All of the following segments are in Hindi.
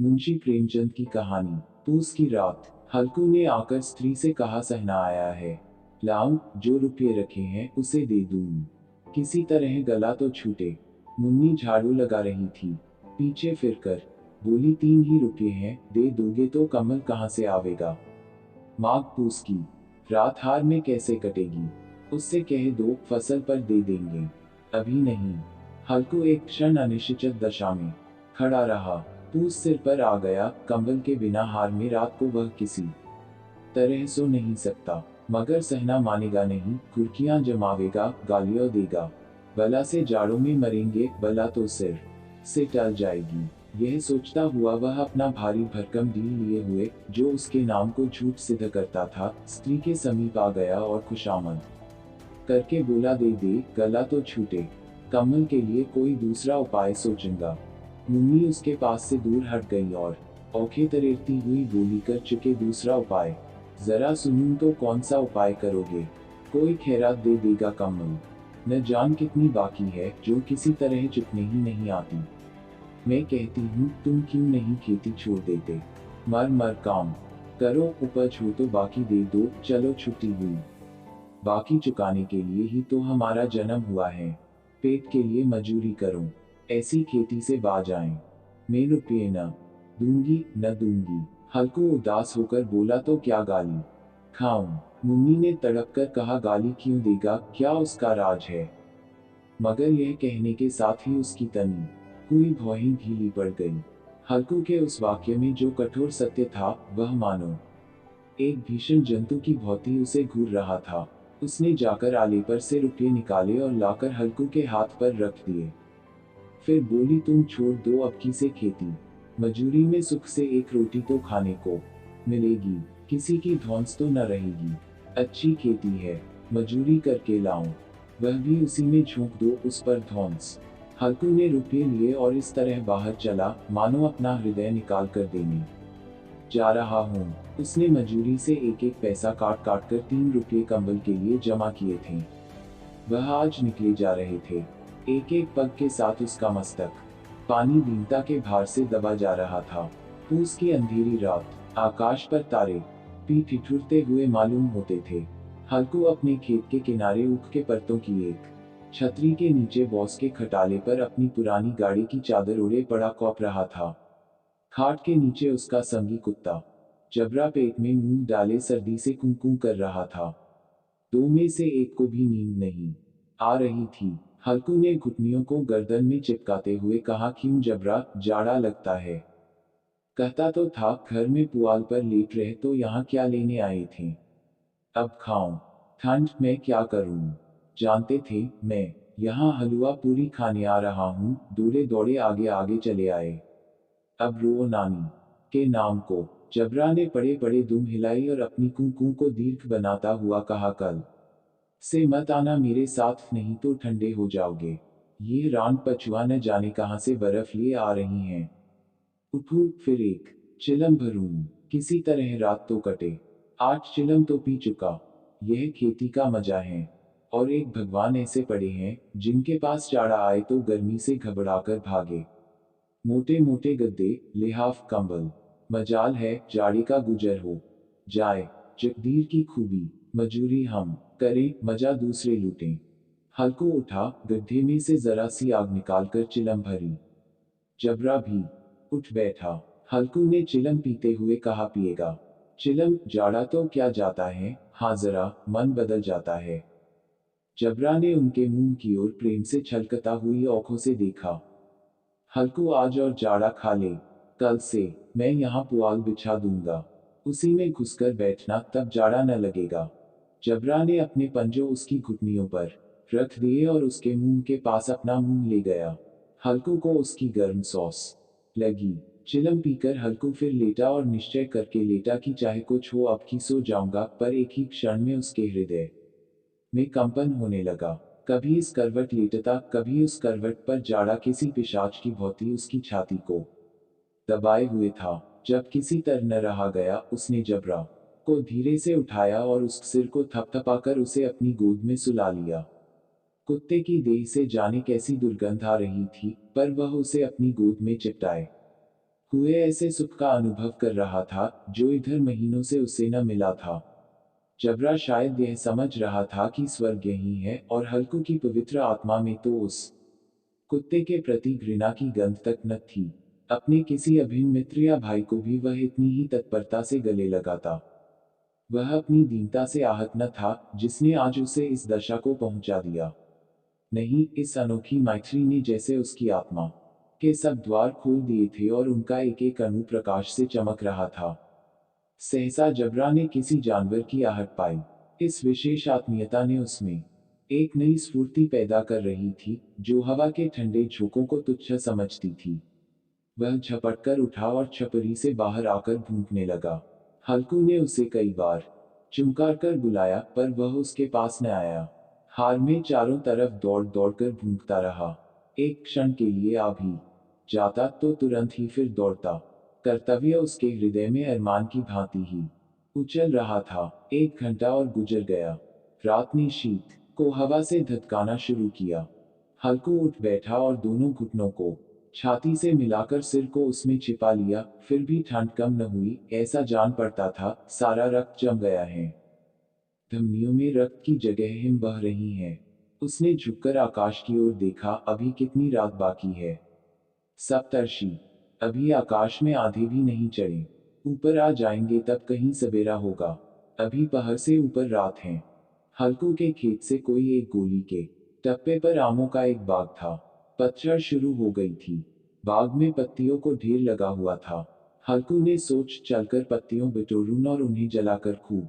मुंशी प्रेमचंद की कहानी। पूस की रात। हल्कू ने आकर स्त्री से कहा, सहना आया है, लाऊं, जो रुपये रखे हैं उसे दे दूं। किसी तरह गला तो छूटे। मुन्नी झाड़ू लगा रही थी। पीछे फिरकर बोली, 3 ही रुपये हैं, दे दोगे तो कमल कहाँ से आवेगा। माघ पूस की रात हार में कैसे कटेगी। उससे कह दो, फसल पर दे देंगे, अभी नहीं। हल्कू एक क्षण अनिश्चित दशा में खड़ा रहा। पूस सिर पर आ गया। कंबल के बिना हार में रात को वह किसी तरह सो नहीं सकता। मगर सहना मानेगा नहीं, कुर्कियां जमावेगा, गालियां देगा। बला से जाड़ों में मरेंगे, बला तो सिर से टल जाएगी। यह सोचता हुआ वह अपना भारी भरकम ढील लिए हुए, जो उसके नाम को झूठ सिद्ध करता था, स्त्री के समीप आ गया और खुशामद करके बोला, दे दे, गला तो छूटे। कमल के लिए कोई दूसरा उपाय सोचूंगा। मुन्नी उसके पास से दूर हट गई और औखे तरेरती हुई बोली, कर चुके दूसरा उपाय। जरा सुनूं तो कौन सा उपाय करोगे। कोई खैरात दे देगा कमल। न जान कितनी बाकी है, जो किसी तरह चुकने ही नहीं आती। मैं कहती हूँ, तुम क्यों नहीं खेती छोड़ देते। मर मर काम करो, उपज हो तो बाकी दे दो, चलो छुट्टी हुई। बाकी चुकाने के लिए ही तो हमारा जन्म हुआ है। पेट के लिए मजूरी करो, ऐसी खेती से बाज आए। मैं रुपये न दूंगी, न दूंगी। हल्कू उदास होकर बोला, तो क्या गाली खाऊं। मुन्नी ने तड़प कर कहा, गाली क्यों देगा, क्या उसका राज है। मगर यह कहने के साथ ही उसकी तनी हुई भौहें ढीली पड़ गई। हल्कू के उस वाक्य में जो कठोर सत्य था, वह मानो एक भीषण जंतु की भांति उसे घूर रहा था। उसने जाकर आले पर से रुपये निकाले और लाकर हल्कू के हाथ पर रख दिए। फिर बोली, तुम छोड़ दो अब की से खेती। मजूरी में सुख से एक रोटी तो खाने को मिलेगी, किसी की धौंस तो न रहेगी। अच्छी खेती है, मजूरी करके लाऊं, वह भी उसी में झोंक दो, उस पर धौंस। हल्कू ने रुपये लिए और इस तरह बाहर चला, मानो अपना हृदय निकाल कर देने जा रहा हूँ। उसने मजूरी से एक एक पैसा काट काट कर 3 रुपये कंबल के लिए जमा किए थे। वह आज निकले जा रहे थे। एक एक पग के साथ उसका मस्तक पानी दीनता के भार से दबा जा रहा था। पूस की अंधेरी रात, आकाश पर तारे भी ठिठुरते हुए मालूम होते थे। हल्कू अपने खेत के किनारे ऊख के पत्तों की एक छतरी के नीचे बॉस के खटाले पर अपनी पुरानी गाड़ी की चादर ओढ़े पड़ा कौप रहा था। खाट के नीचे उसका संगी कुत्ता जबरा पेट में मुंह डाले सर्दी से कुं कर रहा था। दो में से एक को भी नींद नहीं आ रही थी। हल्कू ने घुटनियों को गर्दन में चिपकाते हुए कहा, क्यों जबरा, जाड़ा लगता है। कहता तो था, घर में पुआल पर लेट रहे तो यहाँ क्या लेने आए थे। अब खाऊं, ठंड में क्या करूं। जानते थे मैं यहाँ हलवा पूरी खाने आ रहा हूँ। दूरे दौड़े आगे आगे चले आए। अब रो नानी के नाम को। जबरा ने पड़े पड़े दुम हिलाई और अपनी कुं को दीर्घ बनाता हुआ कहा, कल से मत आना मेरे साथ, नहीं तो ठंडे हो जाओगे। ये रान पछुआ न जाने कहां से बर्फ लिए आ रही हैं। उठूं, फिर एक चिलम भरूं, किसी तरह रात तो कटे। 8 चिलम तो पी चुका। यह खेती का मजा है। और एक भगवान ऐसे पड़े हैं, जिनके पास जाड़ा आए तो गर्मी से घबराकर भागे। मोटे मोटे गद्दे, लिहाफ कंबल। मजाल है, जाड़ी का गुजर हो जाए। जगदीर की खूबी, मजूरी हम करें, मजा दूसरे लूटें। हल्कू उठा, गड्ढे में से जरा सी आग निकालकर चिलम भरी। जबरा भी उठ बैठा। हल्कू ने चिलम पीते हुए कहा, पिएगा चिलम, जाड़ा तो क्या जाता है, हाँ जरा मन बदल जाता है। जबरा ने उनके मुंह की ओर प्रेम से छलकता हुई आंखों से देखा। हल्कू, आज और जाड़ा खा ले। कल से मैं यहाँ पुआल बिछा दूंगा, उसी में घुसकर बैठना, तब जाड़ा न लगेगा। जबरा ने अपने पंजों उसकी घुटनियों पर रख दिए और उसके मुंह के पास अपना मुंह ले गया। हल्कू को उसकी गर्म सॉस लगी। चिलम पीकर हल्कू फिर लेटा और निश्चय करके लेटा कि चाहे कुछ हो अब की सो जाऊंगा, पर एक ही क्षण में उसके हृदय में कंपन होने लगा। कभी इस करवट लेटता, कभी उस करवट पर जाड़ा किसी पिशाच की भांति उसकी छाती को दबाए हुए था। जब किसी तरह न रहा गया, उसने जबरा को धीरे से उठाया और उस सिर को थपथपाकर उसे अपनी गोद में सुला लिया। कुत्ते की देह से जाने कैसी दुर्गंध आ रही थी, पर वह उसे अपनी गोद में चिपटाए हुए ऐसे सुख का अनुभव कर रहा था जो इधर महीनों से उसे न मिला था। जबरा शायद यह समझ रहा था कि स्वर्ग यही है और हल्कू की पवित्र आत्मा में तो उस कुत्ते के प्रति घृणा की गंध तक न थी। अपने किसी अभिन्न मित्र या भाई को भी वह इतनी ही तत्परता से गले लगाता। वह अपनी दीनता से आहत न था जिसने आज उसे इस दशा को पहुंचा दिया। नहीं, इस अनोखी मैत्री ने जैसे उसकी आत्मा के सब द्वार खोल दिए थे और उनका एक एक अणु प्रकाश से चमक रहा था। सहसा जबरा ने किसी जानवर की आहट पाई। इस विशेष आत्मीयता ने उसमें एक नई स्फूर्ति पैदा कर रही थी जो हवा के ठंडे झोंकों को तुच्छ समझती थी। वह झपटकर उठा और छपरी से बाहर आकर भूंकने लगा। हल्कू ने उसे कई बार चिमकार कर बुलाया पर वह उसके पास न आया। हार में चारों तरफ दौड़ दौड़ कर भूंकता रहा। एक क्षण के लिए आ भी जाता तो तुरंत ही फिर दौड़ता। कर्तव्य उसके हृदय में अरमान की भांति ही उछल रहा था। 1 घंटा और गुजर गया। रात ने शीत को हवा से धधकाना शुरू किया। हल्कू उठ बैठा और दोनों घुटनों को छाती से मिलाकर सिर को उसमें छिपा लिया, फिर भी ठंड कम न हुई। ऐसा जान पड़ता था सारा रक्त जम गया है। धमनियों में रक्त की जगह हिम बह रही है। उसने झुककर आकाश की ओर देखा, अभी कितनी रात बाकी है। सप्तर्षि अभी आकाश में आधे भी नहीं चढ़े। ऊपर आ जाएंगे तब कहीं सवेरा होगा। अभी पहर से ऊपर रात है। हल्कू के खेत से कोई एक गोली के टप्पे पर आमों का एक बाग था। पतझड़ शुरू हो गई थी। बाग में पत्तियों को ढेर लगा हुआ था। हल्कू ने सोच, चलकर पत्तियों बटोरूं और उन्हें जलाकर खूब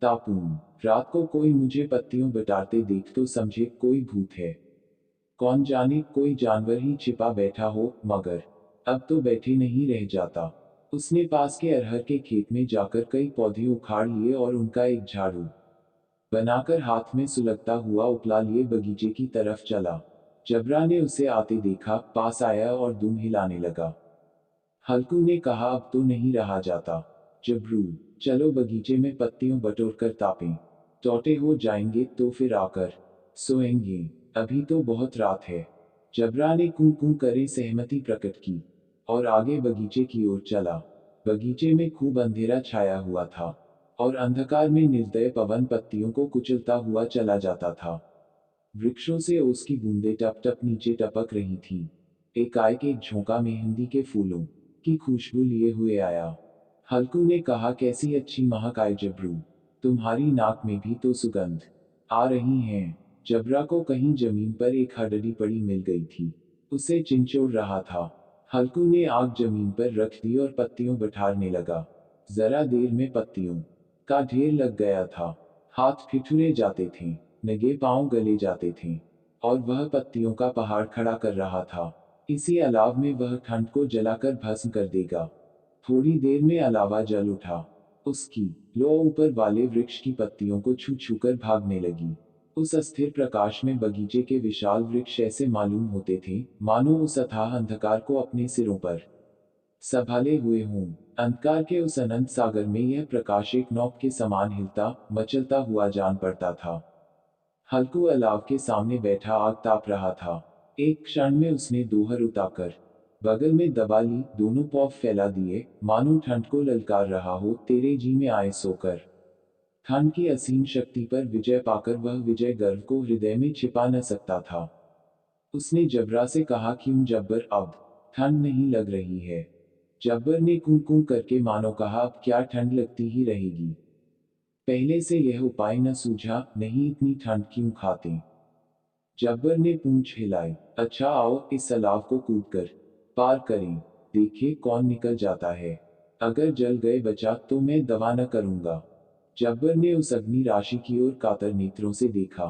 तापूं। रात को कोई मुझे पत्तियों बटारते देख तो समझे कोई भूत है। कौन जाने कोई जानवर ही छिपा बैठा हो, मगर अब तो बैठे नहीं रह जाता। उसने पास के अरहर के खेत में जाकर कई पौधे उखाड़ लिए और उनका एक झाड़ू बनाकर हाथ में सुलगता हुआ उपला लिए बगीचे की तरफ चला। जबरा ने उसे आते देखा, पास आया और दुम हिलाने लगा। हल्कू ने कहा, अब तो नहीं रहा जाता। जबरू, चलो बगीचे में पत्तियों बटोर कर तापें। टौटे हो जाएंगे तो फिर आकर सोएंगे। अभी तो बहुत रात है। जबरा ने कूं कूं करे सहमति प्रकट की और आगे बगीचे की ओर चला। बगीचे में खूब अंधेरा छाया हुआ था और अंधकार में निर्दय पवन पत्तियों को कुचलता हुआ चला जाता था। वृक्षों से उसकी बूंदें टप टप नीचे टपक रही थीं। एकाएक एक झोंका मेहंदी के फूलों की खुशबू लिए हुए आया। हल्कू ने कहा, कैसी अच्छी महक आए जबरू। तुम्हारी नाक में भी तो सुगंध आ रही है। जबरा को कहीं जमीन पर एक हडडी पड़ी मिल गई थी। उसे चिंचोड़ रहा था। हल्कू ने आग जमीन पर रख दी और पत्तियों बठारने लगा। जरा देर में पत्तियों का ढेर लग गया था। हाथ ठिठुरे जाते थे, नंगे पांव गले जाते थे और वह पत्तियों का पहाड़ खड़ा कर रहा था। इसी अलाव में वह ठंड को जलाकर भस्म कर देगा। थोड़ी देर में अलावा जल उठा। उसकी लो ऊपर वाले वृक्ष की पत्तियों को छू छू कर भागने लगी। उस अस्थिर प्रकाश में बगीचे के विशाल वृक्ष ऐसे मालूम होते थे मानो उस अथाह अंधकार को अपने सिरों पर संभाले हुए हों। अंधकार के उस अनंत सागर में यह प्रकाश एक नौक के समान हिलता मचलता हुआ जान पड़ता था। हल्कू अलाव के सामने बैठा आग ताप रहा था। एक क्षण में उसने दोहर उताकर बगल में दबा ली, दोनों पौ फैला दिए, मानो ठंड को ललकार रहा हो, तेरे जी में आए सोकर। ठंड की असीम शक्ति पर विजय पाकर वह विजय गर्व को हृदय में छिपा न सकता था। उसने जबरा से कहा, क्यों जब्बर, अब ठंड नहीं लग रही है। जब्बर ने कूं कूं करके मानो कहा, अब क्या ठंड लगती ही रहेगी। पहले से यह उपाय न सूझा, नहीं इतनी ठंड क्यों खाते। जब्बर ने पूंछ हिलाई। अच्छा आओ इस अलाव को कूदकर पार करें, देखे कौन निकल जाता है। अगर जल गए बचा तो मैं दवा न करूंगा। जब्बर ने उस अग्नि राशि की ओर कातर नेत्रों से देखा।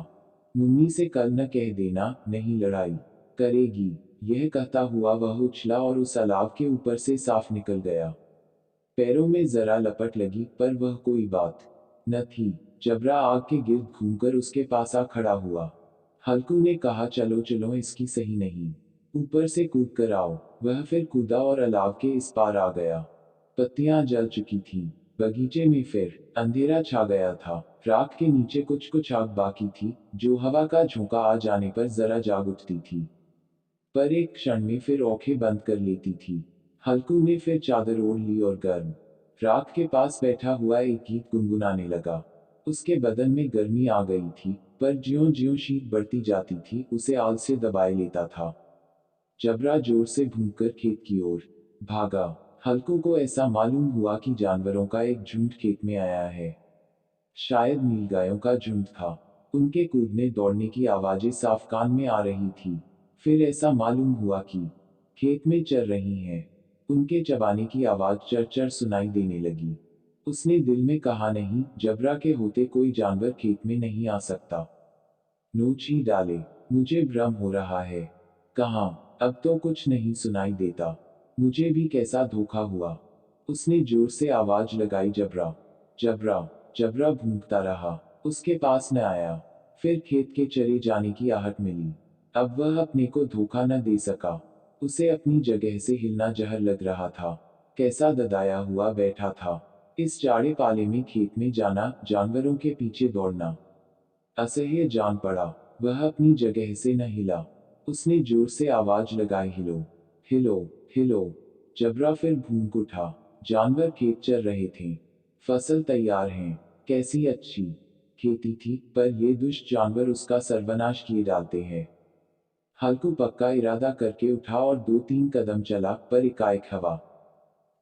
मुन्नी से कल न कह देना, नहीं लड़ाई करेगी। यह कहता हुआ वह उछला और उस अलाव के ऊपर से साफ निकल गया। पैरों में जरा लपट लगी पर वह कोई बात न थी। जबरा आग के गिर्द घूमकर उसके पास आ खड़ा हुआ। हल्कू ने कहा, चलो चलो इसकी सही नहीं। ऊपर से कूद कर आओ। वह फिर कूदा और अलाव के इस पार आ गया। पत्तियां जल चुकी थीं। बगीचे में फिर अंधेरा छा गया था। राख के नीचे कुछ कुछ आग बाकी थी जो हवा का झोंका आ जाने पर जरा जाग उठती थी पर एक क्षण में फिर औंखें बंद कर लेती थी। हल्कू ने फिर चादर ओढ़ ली और गर्म राख के पास बैठा हुआ एक गीत गुनगुनाने लगा। उसके बदन में गर्मी आ गई थी, पर ज्यों ज्यों शीत बढ़ती जाती थी उसे आल से दबाए लेता था। जबरा जोर से भूंककर खेत की ओर भागा। हल्कू को ऐसा मालूम हुआ कि जानवरों का एक झुंड खेत में आया है। शायद नीलगायों का झुंड था। उनके कूदने दौड़ने की आवाजें साफ कान में आ रही थी। फिर ऐसा मालूम हुआ कि खेत में चर रही हैं। उनके चबाने की आवाज चर चर सुनाई देने लगी। उसने दिल में कहा, नहीं, जबरा के होते कोई जानवर खेत में नहीं आ सकता। नोच ही डाले, मुझे भ्रम हो रहा है। कहाँ, अब तो कुछ नहीं सुनाई देता। मुझे भी कैसा धोखा हुआ। उसने जोर से आवाज लगाई, जबरा, जबरा। जबरा भूंकता रहा, उसके पास न आया। फिर खेत के चरे जाने की आहट मिली। अब वह अपने को धोखा न दे सका। उसे अपनी जगह से हिलना जहर लग रहा था। कैसा ददाया हुआ बैठा था। इस जाड़े पाले में खेत में जाना, जानवरों के पीछे दौड़ना, असह्य जान पड़ा। वह अपनी जगह से न हिला। उसने जोर से आवाज लगाई, हिलो, हिलो, हिलो। जबरा फिर भूंक उठा। जानवर खेत चर रहे थे। फसल तैयार है। कैसी अच्छी खेती थी, पर ये दुष्ट जानवर उसका सर्वनाश किए डालते हैं। हल्कू पक्का इरादा करके उठा और 2-3 कदम चला, पर एकाएक हवा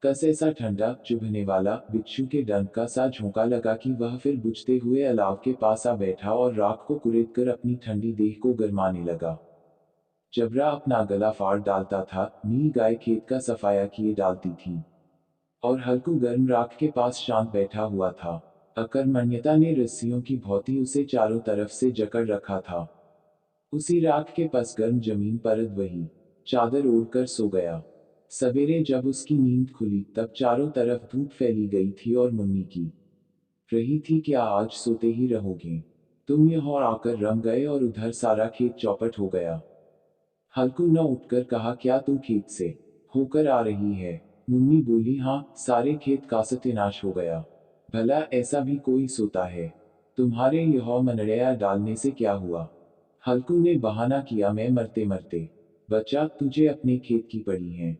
कस ऐसा ठंडा, चुभने वाला, बिच्छू के डंक का सा झोंका लगा कि वह फिर बुझते हुए अलाव के पास आ बैठा और राख को कुरेदकर अपनी ठंडी देह को गरमाने लगा। जबरा अपना गला फाड़ डालता था, नील गाय खेत का सफाया किए डालती थी, और हल्कू गर्म राख के पास शांत बैठा हुआ था। अकर्मण्यता ने रस्सियों की भौंती उसे चारों तरफ से जकड़ रखा था। उसी राख के पास गर्म जमीन पर वही चादर ओढ़कर सो गया। सवेरे जब उसकी नींद खुली, तब चारों तरफ धूप फैली गई थी और मुन्नी की रही थी, क्या आज सोते ही रहोगे तुम यहाँ आकर रम गए, और उधर सारा खेत चौपट हो गया। हल्कू न उठकर कहा, क्या तू खेत से होकर आ रही है? मुन्नी बोली, हाँ, सारे खेत का सत्यानाश हो गया। भला ऐसा भी कोई सोता है? तुम्हारे यह मनड़िया डालने से क्या हुआ? हल्कू ने बहाना किया, मैं मरते मरते बचा, तुझे अपने खेत की पड़ी है।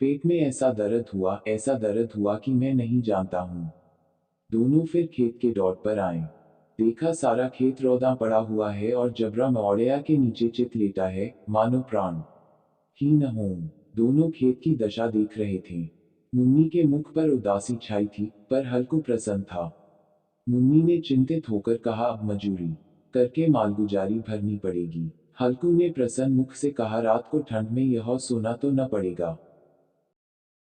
पेट में ऐसा दर्द हुआ कि मैं नहीं जानता हूँ। दोनों फिर खेत के दौड़ पर आए। देखा सारा खेत रौदा पड़ा हुआ है और जबरा मौड़िया के नीचे चित लेटा है, मानो प्राण ही न हो। दोनों खेत की दशा देख रहे थे। मुन्नी के मुख पर उदासी छाई थी, पर हल्कू प्रसन्न था। मुन्नी ने चिंतित होकर कहा, अब मजूरी करके मालगुजारी भरनी पड़ेगी। हल्कू ने प्रसन्न मुख से कहा, रात को ठंड में यह सोना तो न पड़ेगा।